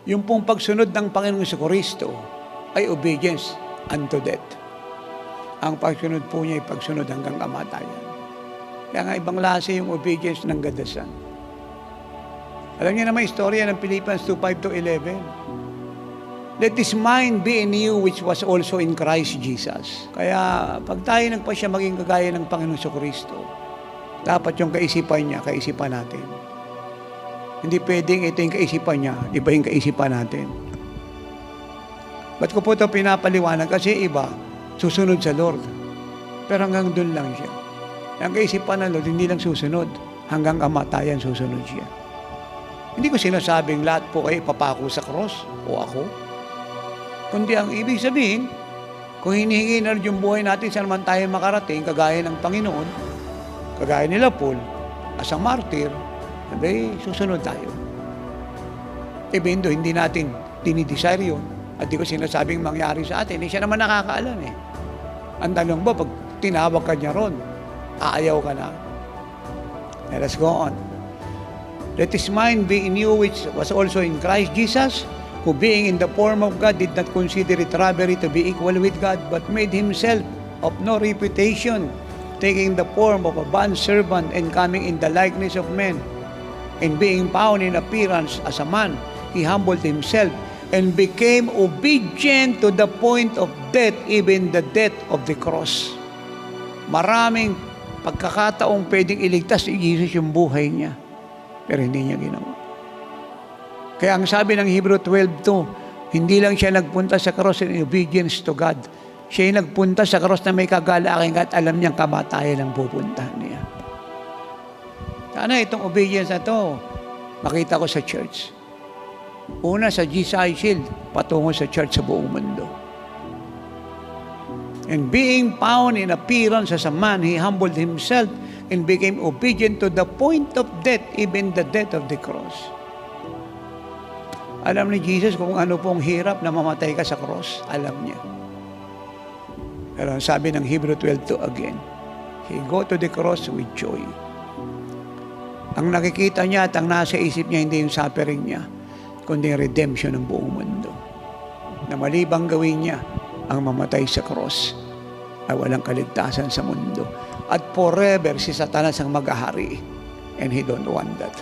Yung pong pagsunod ng Panginoong Kristo ay obedience unto death. Ang pagsunod po niya ay pagsunod hanggang kamatayan. Kaya nga ibang lasa yung obedience ng gadasan. Alam niyo naman istorya ng Philippians 2:5-11. Let this mind be in you which was also in Christ Jesus. Kaya pag tayo nagpasya maging kagaya ng Panginoong Kristo, dapat yung kaisipan niya, kaisipan natin. Hindi pwedeng ito yung kaisipan niya, iba yung kaisipan natin. Ba't ko po ito pinapaliwanag? Kasi iba, susunod sa Lord. Pero hanggang doon lang siya. Ang kaisipan ng Lord, hindi lang susunod. Hanggang kamatayan susunod siya. Hindi ko sinasabing lahat po kayo papako sa cross o ako. Kundi ang ibig sabihin, kung hinihingi na yung buhay natin saan naman tayo makarating, kagaya ng Panginoon, kagaya nila Paul, as a martyr, sabi, susunod tayo. Even though hindi natin dinidesire yun, at di ko sinasabing mangyari sa atin, siya naman nakakaalam eh. Ang tanong ba, pag tinawag ka niya ron, aayaw ka na. Let us go on. Let this mind be in you which was also in Christ Jesus, who being in the form of God did not consider it robbery to be equal with God, but made himself of no reputation, taking the form of a bondservant and coming in the likeness of men. And being found in appearance as a man, he humbled himself and became obedient to the point of death, even the death of the cross. Maraming pagkakataong pwedeng iligtas si Jesus yung buhay niya, pero hindi niya ginawa. Kaya ang sabi ng Hebrew 12:2, hindi lang siya nagpunta sa cross in obedience to God. Siya yung nagpunta sa cross na may kagalaking at alam niyang kamatayan ang pupuntahan niya. Sana itong obedience na to, makita ko sa church. Una sa GCI Shield, patungo sa church sa buong mundo. And being found in appearance as a man, he humbled himself and became obedient to the point of death, even the death of the cross. Alam ni Jesus kung ano pong hirap na mamatay ka sa cross. Alam niya. Pero sabi ng Hebrew 12:2 again, he go to the cross with joy. Ang nakikita niya at ang nasa isip niya hindi yung suffering niya, kundi yung redemption ng buong mundo. Na malibang gawin niya ang mamatay sa cross ay walang kaligtasan sa mundo. At forever si Satanas ang mag-ahari. And he don't want that.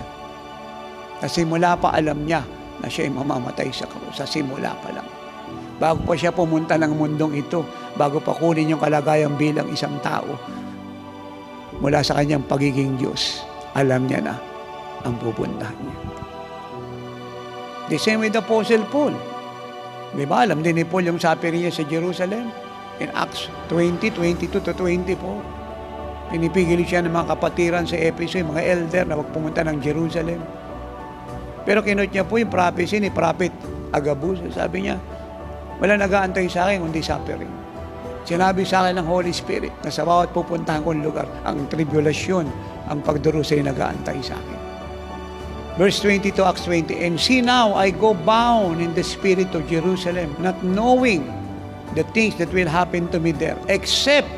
Kasi mula pa alam niya na siya ay mamamatay sa krus. Sa simula pa lang. Bago pa siya pumunta ng mundong ito, bago pa kunin yung kalagayan bilang isang tao, mula sa kanyang pagiging Diyos, alam niya na ang pupuntahan niya. The same with the Apostle Paul. Di ba? Alam din ni Paul yung suffering niya sa Jerusalem. In Acts 20:22-24. Pinipigil siya ng mga kapatiran sa Ephesus, mga elder na wag pumunta ng Jerusalem. Pero kinot niya po yung prophecy ni Prophet Agabus. Sabi niya, wala nag-aantay sa akin kundi suffering. Sinabi sa akin ng Holy Spirit na sa bawat pupuntahan kong lugar, ang tribulasyon, ang pagdurusa ay nag-aantay sa akin. Verse 22, Acts 20, and see now, I go bound in the spirit of Jerusalem, not knowing the things that will happen to me there, except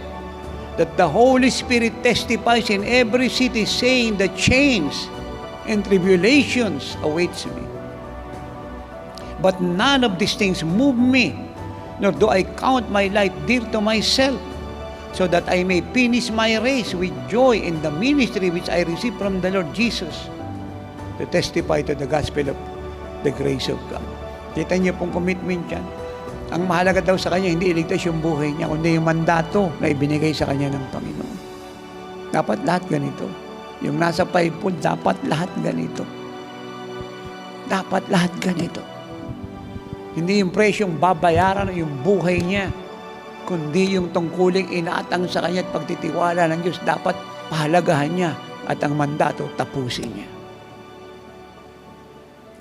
that the Holy Spirit testifies in every city, saying the chains and tribulations awaits me. But none of these things move me, nor do I count my life dear to myself, so that I may finish my race with joy in the ministry which I received from the Lord Jesus, to testify to the gospel of the grace of God. Kita niyo pong commitment yan. Ang mahalaga daw sa kanya, hindi iligtas yung buhay niya, kundi yung mandato na ibinigay sa kanya ng Panginoon. Dapat lahat ganito. Yung nasa Bible, dapat lahat ganito. Dapat lahat ganito. Hindi yung presyong babayaran yung buhay niya, kundi yung tungkuling inaatang sa kanya at pagtitiwala ng Diyos, dapat pahalagahan niya at ang mandato tapusin niya.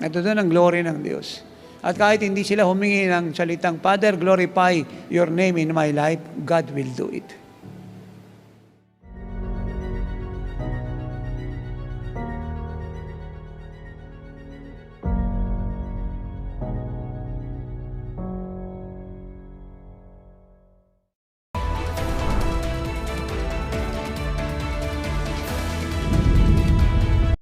Ito doon ang glory ng Diyos. At kahit hindi sila humingi ng salitang, Father, glorify your name in my life, God will do it.